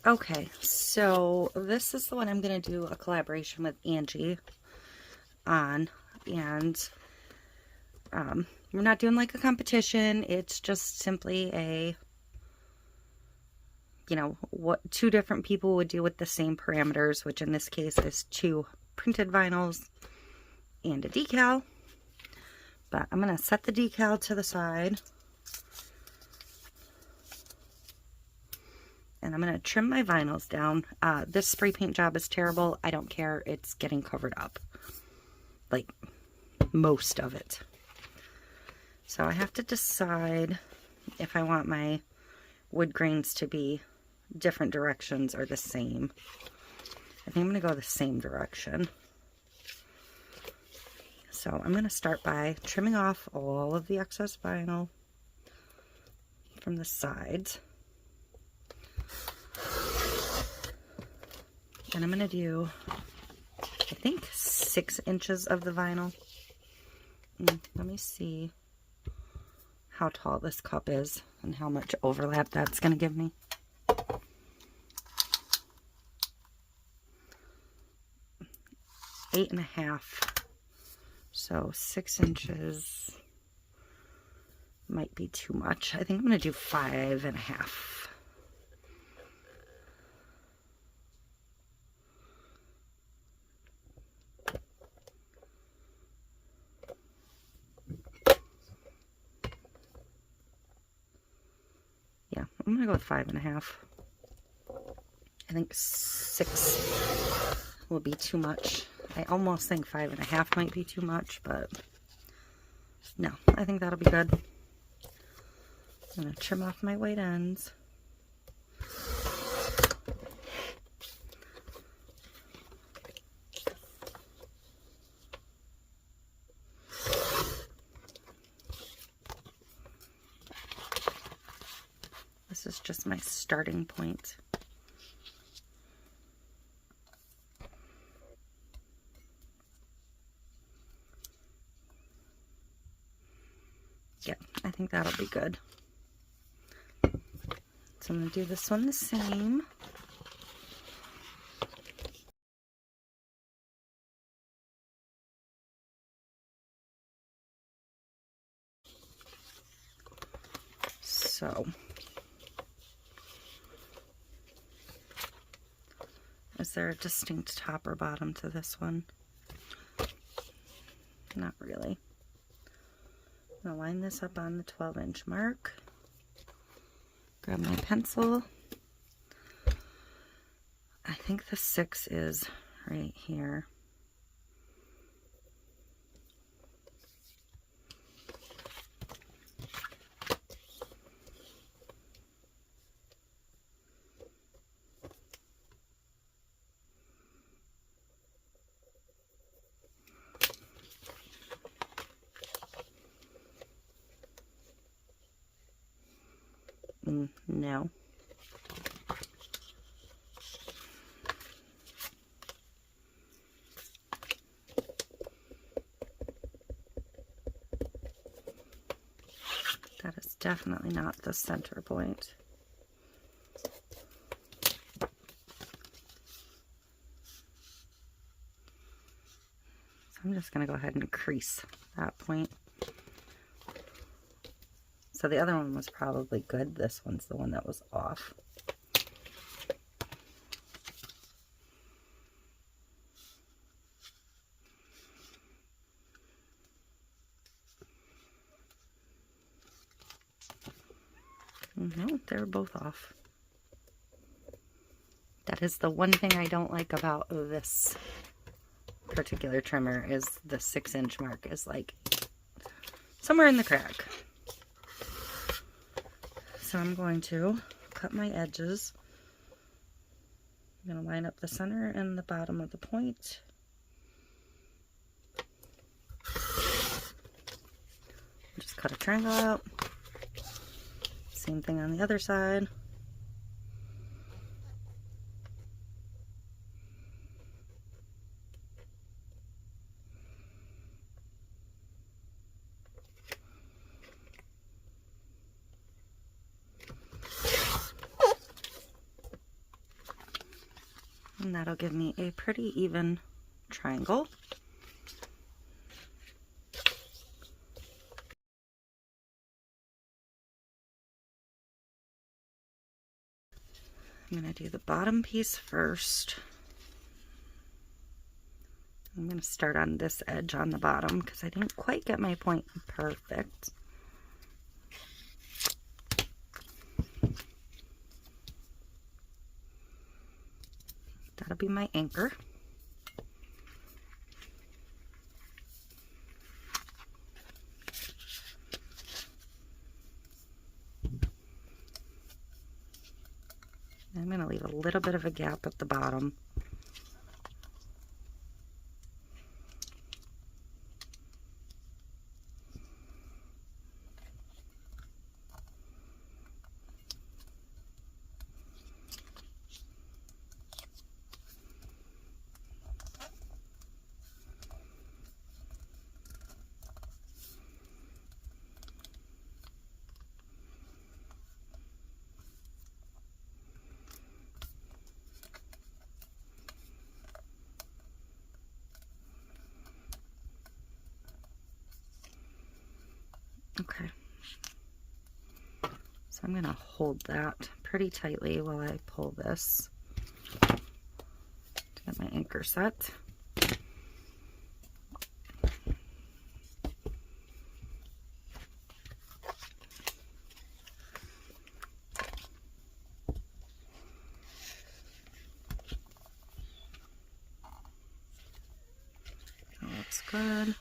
Okay, so this is the one I'm going to do a collaboration with Angie on, and we're not doing like a competition. It's just simply a, you know, what two different people would do with the same parameters, which in this case is 2 printed vinyls and a decal. But I'm going to set the decal to the side. And I'm going to trim my vinyls down. This spray paint job is terrible. I don't care. It's getting covered up. Like, most of it. So I have to decide if I want my wood grains to be different directions or the same. I think I'm going to go the same direction. So I'm going to start by trimming off all of the excess vinyl from the sides. And I'm going to do, I think, 6 inches of the vinyl. Let me see how tall this cup is and how much overlap that's going to give me. Eight and a half. So 6 inches might be too much. I think I'm going to do 5.5. Yeah, I'm going to go with 5.5. I think 6 will be too much. I almost think 5.5 might be too much, but no, I think that'll be good. I'm going to trim off my white ends. This is just my starting point. Yeah, I think that'll be good. So I'm going to do this one the same. So, is there a distinct top or bottom to this one? Not really. I'm going to line this up on the 12-inch mark. Grab my pencil. I think the 6 is right here. No. That is definitely not the center point. So I'm just going to go ahead and crease that point. So the other one was probably good. This one's the one that was off. No, they're both off. That is the one thing I don't like about this particular trimmer, is the 6-inch mark is like somewhere in the crack. So I'm going to cut my edges. I'm going to line up the center and the bottom of the point. Just cut a triangle out. Same thing on the other side. And that'll give me a pretty even triangle. I'm going to do the bottom piece first. I'm going to start on this edge on the bottom because I didn't quite get my point perfect. That'll be my anchor. I'm going to leave a little bit of a gap at the bottom. Okay, so I'm going to hold that pretty tightly while I pull this to get my anchor set. That looks good.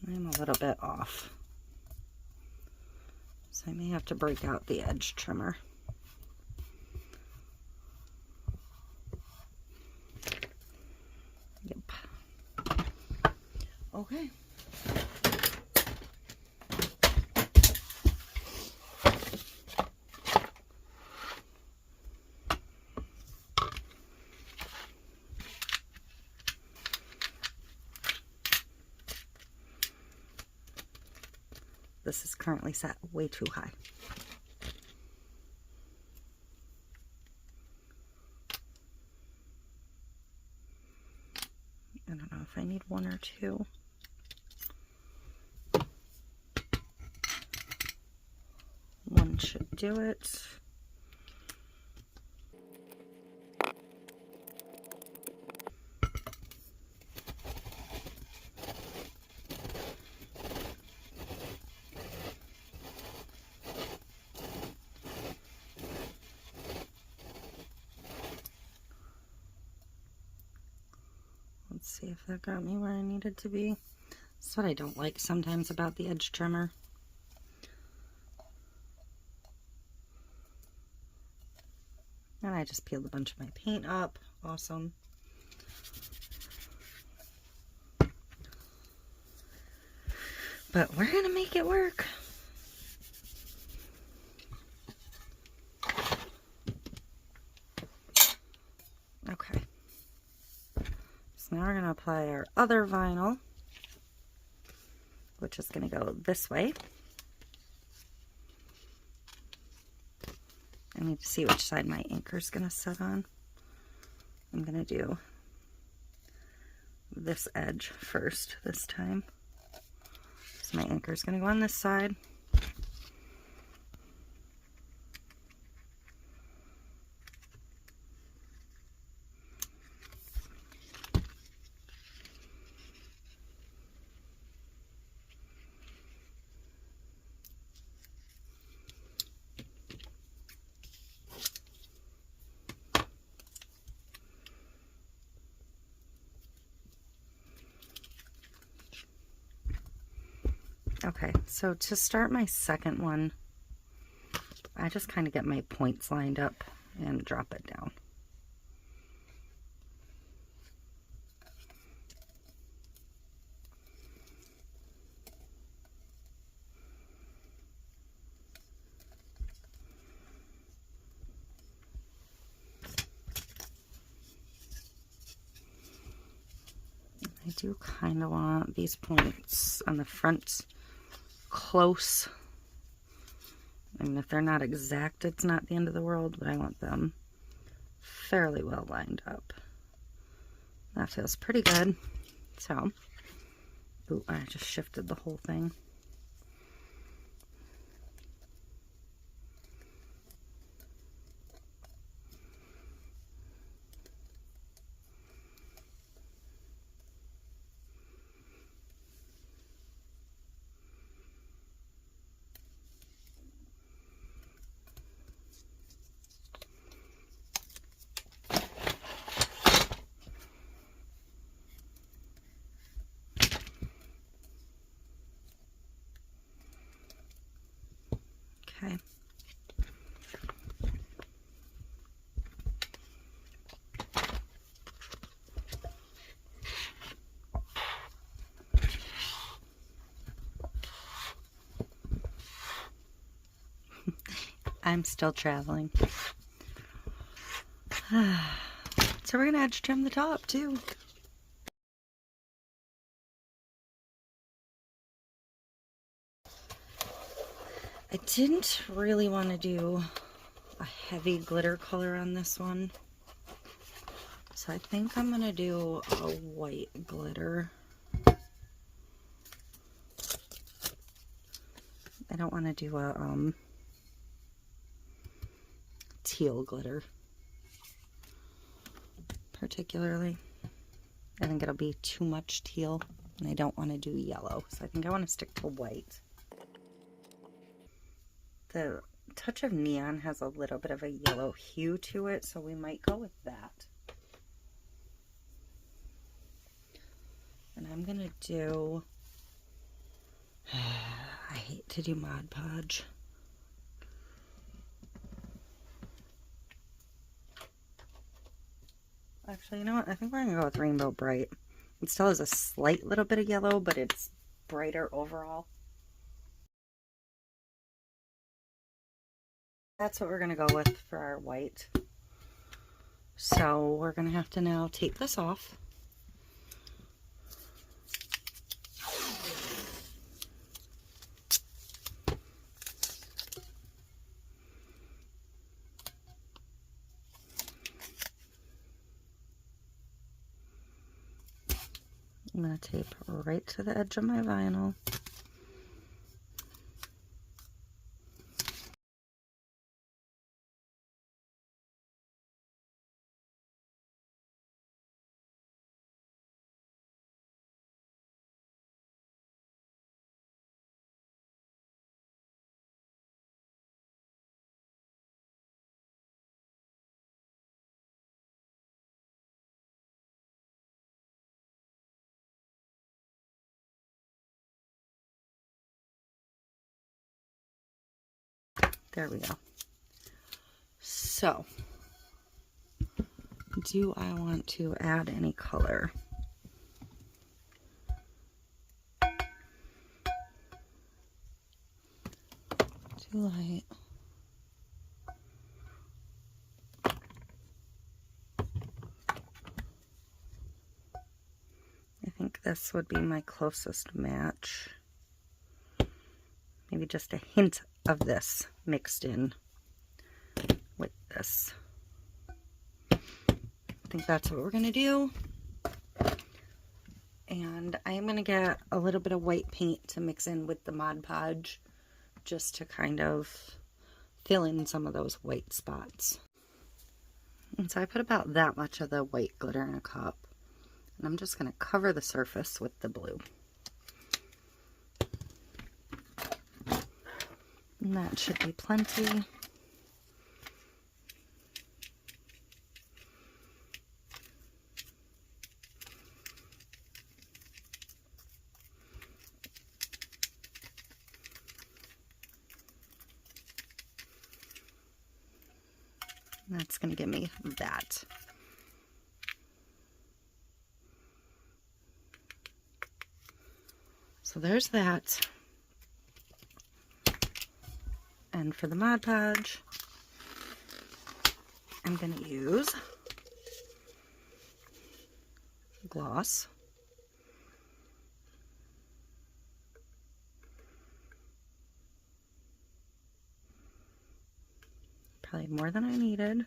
I'm a little bit off, so I may have to break out the edge trimmer. Yep. Okay. This is currently set way too high. I don't know if I need one or two. One should do it. Let's see if that got me where I needed to be. That's what I don't like sometimes about the edge trimmer. And I just peeled a bunch of my paint up. Awesome. But we're gonna make it work. Okay. So now we're gonna apply our other vinyl, which is gonna go this way. I need to see which side my anchor is gonna set on. I'm gonna do this edge first this time. So my anchor is gonna go on this side. Okay, so to start my second one, I just kind of get my points lined up and drop it down. do kind of want these points on the front close. I mean, if they're not exact, it's not the end of the world, but I want them fairly well lined up. That feels pretty good. So, ooh, I just shifted the whole thing. Okay. I'm still traveling. So we're gonna edge trim the top too. I didn't really want to do a heavy glitter color on this one, so I think I'm gonna do a white glitter. I don't want to do a teal glitter particularly. I think it'll be too much teal, and I don't want to do yellow, so I think I want to stick to white. The touch of neon has a little bit of a yellow hue to it, so we might go with that. And I'm gonna do, I hate to do Mod Podge. Actually, you know what? I think we're gonna go with Rainbow Bright. It still has a slight little bit of yellow, but it's brighter overall. That's what we're gonna go with for our white. So we're gonna have to now take this off. I'm gonna tape right to the edge of my vinyl. There we go. So, do I want to add any color? Too light. I think this would be my closest match. Maybe just a hint of this mixed in with this. I think that's what we're gonna do. And I am gonna get a little bit of white paint to mix in with the Mod Podge, just to kind of fill in some of those white spots. And so I put about that much of the white glitter in a cup, and I'm just gonna cover the surface with the blue. And that should be plenty. That's going to give me that. So there's that. And for the Mod Podge, I'm going to use gloss. probably more than I needed.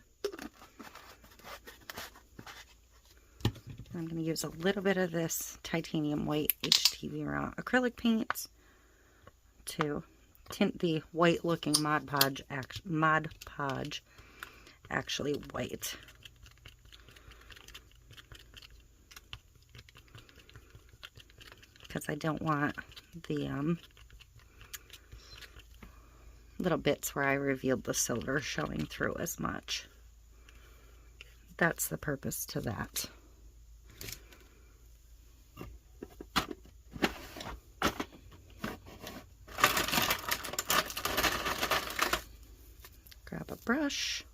I'm going to use a little bit of this titanium white HTV acrylic paint to tint the white looking Mod Podge actually white. Because I don't want the little bits where I revealed the silver showing through as much. That's the purpose to that. Grab a brush,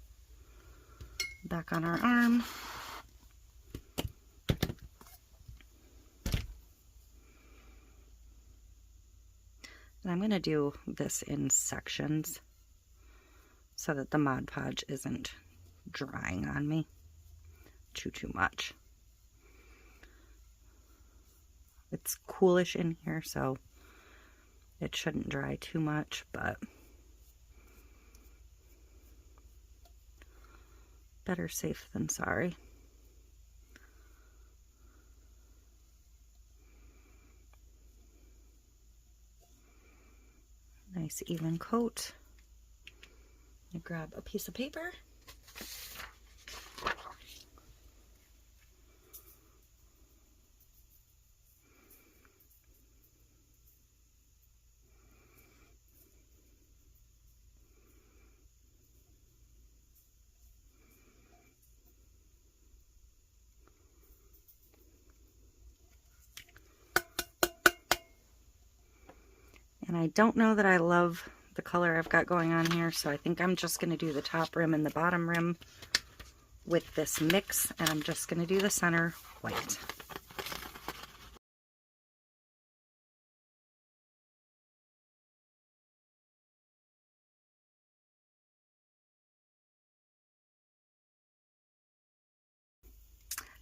back on our arm. And I'm going to do this in sections so that the Mod Podge isn't drying on me too much. It's coolish in here, so it shouldn't dry too much, but better safe than sorry. Nice even coat. I grab a piece of paper. And I don't know that I love the color I've got going on here, so I think I'm just going to do the top rim and the bottom rim with this mix, and I'm just going to do the center white.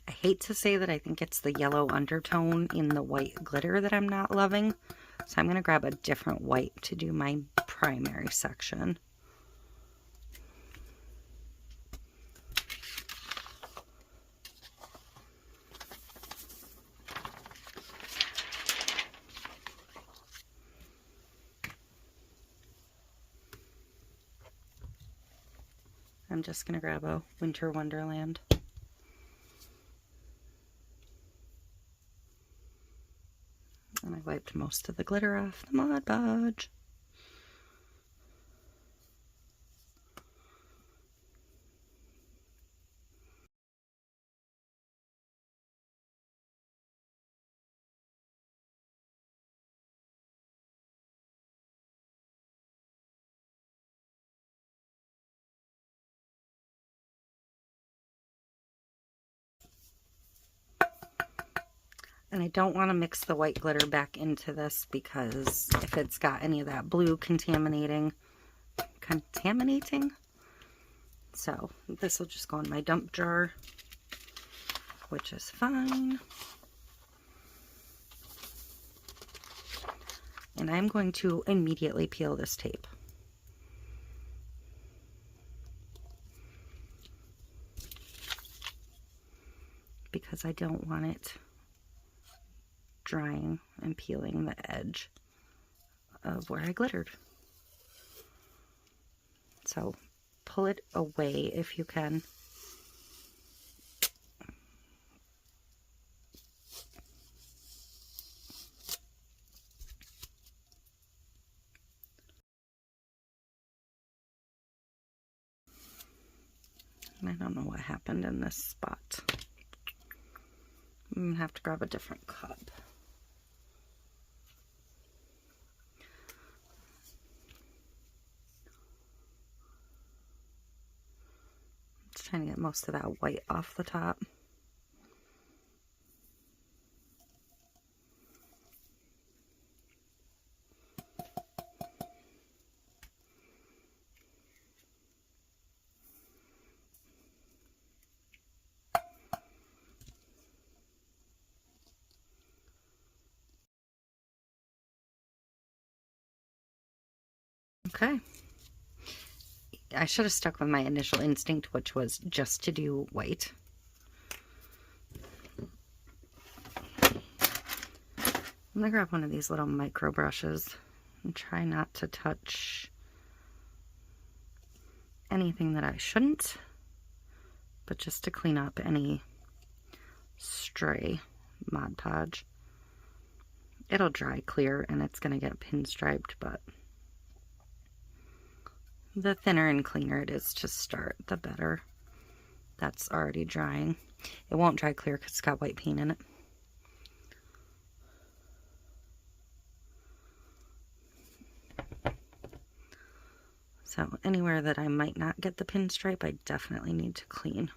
I hate to say that I think it's the yellow undertone in the white glitter that I'm not loving, so I'm going to grab a different white to do my primary section. I'm just going to grab a Winter Wonderland. And I wiped most of the glitter off the Mod Podge. And I don't want to mix the white glitter back into this because if it's got any of that blue contaminating, so this will just go in my dump jar, which is fine. And I'm going to immediately peel this tape. Because I don't want it drying and peeling the edge of where I glittered. So pull it away if you can. I don't know what happened in this spot. I'm gonna have to grab a different cup. Just trying to get most of that white off the top. Okay, I should have stuck with my initial instinct, which was just to do white. I'm going to grab one of these little micro brushes and try not to touch anything that I shouldn't, but just to clean up any stray Mod Podge. It'll dry clear and it's going to get pinstriped, but the thinner and cleaner it is to start, the better. That's already drying. It won't dry clear because it's got white paint in it. So anywhere that I might not get the pinstripe, I definitely need to clean.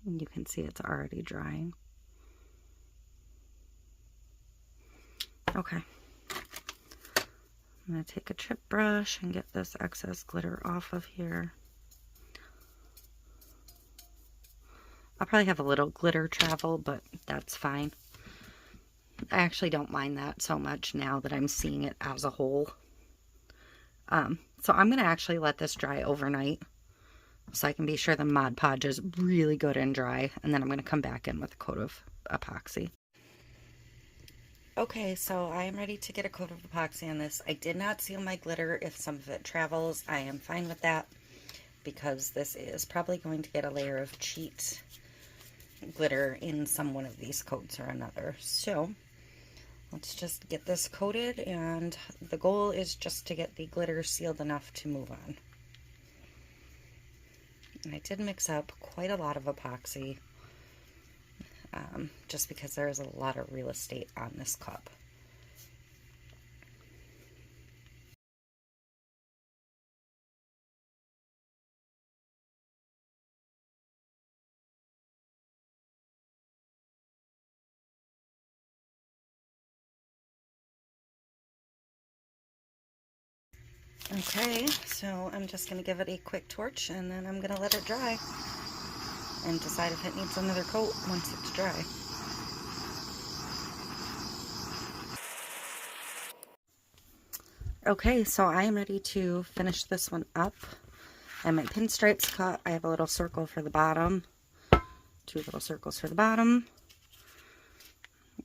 And you can see it's already drying. Okay. I'm going to take a chip brush and get this excess glitter off of here. I'll probably have a little glitter travel, but that's fine. I actually don't mind that so much now that I'm seeing it as a whole. So I'm going to actually let this dry overnight so I can be sure the Mod Podge is really good and dry, and then I'm going to come back in with a coat of epoxy. Okay, so I am ready to get a coat of epoxy on this. I did not seal my glitter. If some of it travels, I am fine with that, because this is probably going to get a layer of cheat glitter in some one of these coats or another. So let's just get this coated, and the goal is just to get the glitter sealed enough to move on. And I did mix up quite a lot of epoxy, just because there is a lot of real estate on this cup. Okay, so I'm just going to give it a quick torch, and then I'm going to let it dry and decide if it needs another coat once it's dry. Okay, so I am ready to finish this one up. I have my pinstripes cut. I have a little circle for the bottom, 2 little circles for the bottom,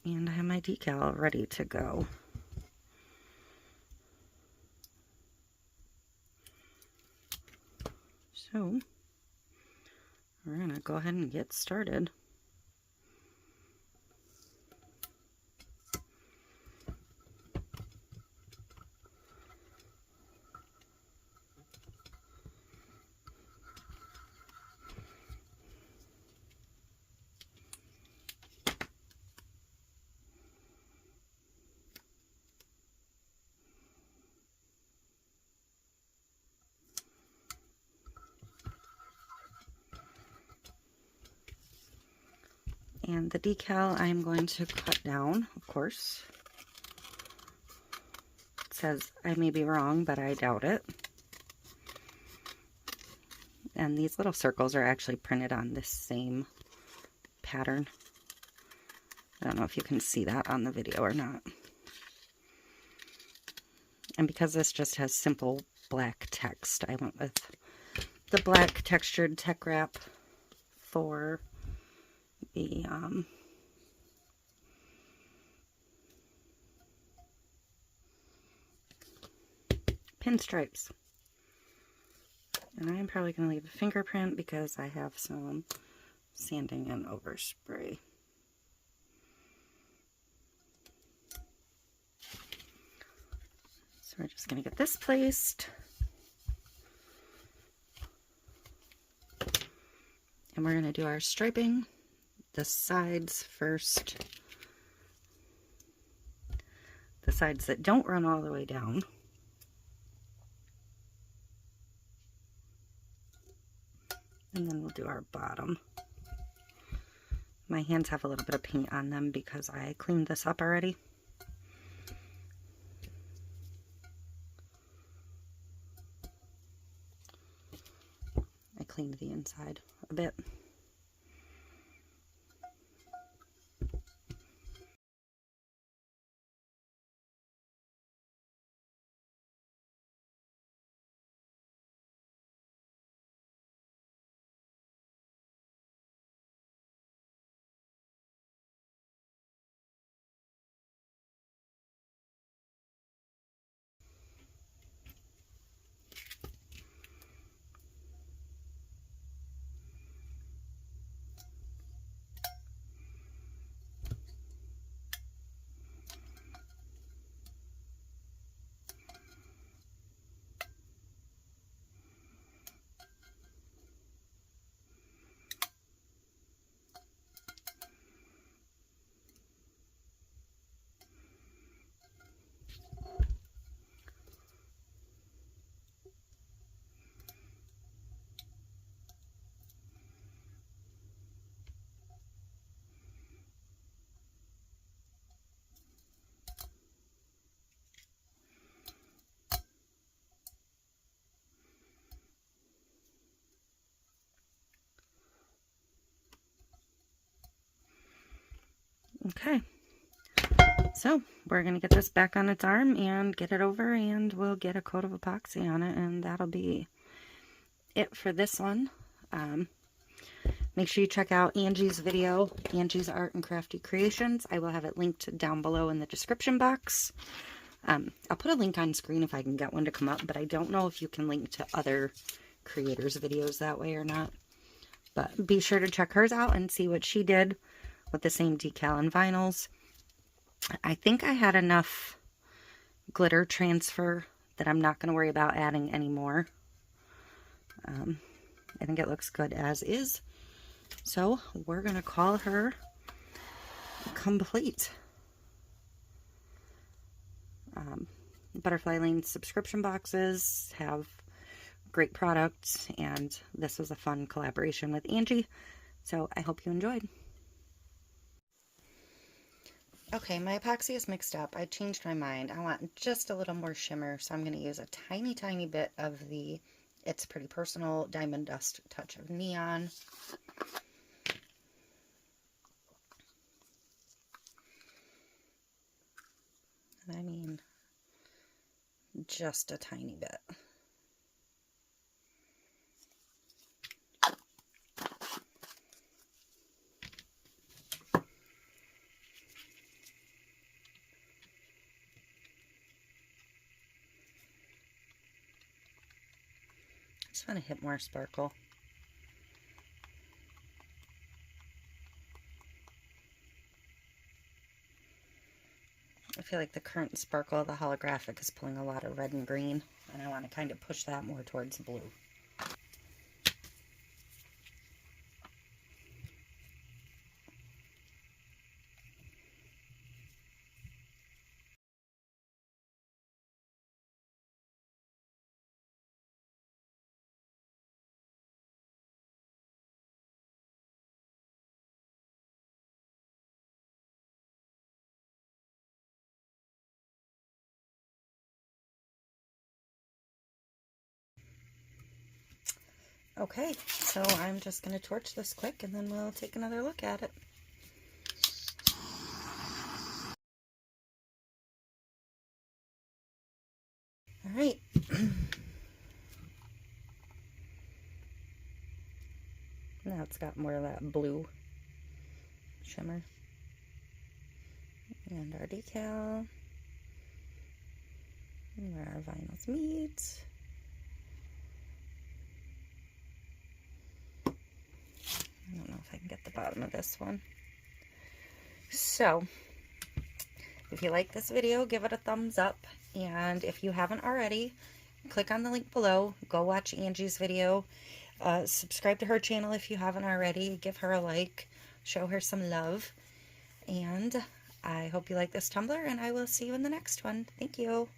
and I have my decal ready to go. So we're going to go ahead and get started. And the decal I'm going to cut down, of course. It says I may be wrong, but I doubt it. And these little circles are actually printed on this same pattern. I don't know if you can see that on the video or not. And because this just has simple black text, I went with the black textured tech wrap for the pinstripes. And I'm probably going to leave a fingerprint because I have some sanding and overspray. So we're just going to get this placed. And we're going to do our striping. The sides first. The sides that don't run all the way down. And then we'll do our bottom. My hands have a little bit of paint on them because I cleaned this up already. I cleaned the inside a bit. Okay, so we're going to get this back on its arm and get it over, and we'll get a coat of epoxy on it, and that'll be it for this one. Make sure you check out Angie's video, Angie's Art and Krafty Kreations. I will have it linked down below in the description box. I'll put a link on screen if I can get one to come up, but I don't know if you can link to other creators' videos that way or not. But be sure to check hers out and see what she did with the same decal and vinyls. I think I had enough glitter transfer that I'm not going to worry about adding anymore. I think it looks good as is. So we're going to call her complete. Butterfly Lane subscription boxes have great products, and this was a fun collaboration with Angie. So I hope you enjoyed. Okay, my epoxy is mixed up. I changed my mind. I want just a little more shimmer, so I'm going to use a tiny, tiny bit of the It's Pretty Personal Diamond Dust Touch of Neon. And I mean, just a tiny bit. Just want to hit more sparkle. I feel like the current sparkle of the holographic is pulling a lot of red and green, and I want to kind of push that more towards blue. Okay, so I'm just going to torch this quick and then we'll take another look at it. Alright. Now it's got more of that blue shimmer. And our decal. And where our vinyls meet. I don't know if I can get the bottom of this one. So, if you like this video, give it a thumbs up. And if you haven't already, click on the link below. Go watch Angie's video. Subscribe to her channel if you haven't already. Give her a like. Show her some love. And I hope you like this tumbler, and I will see you in the next one. Thank you.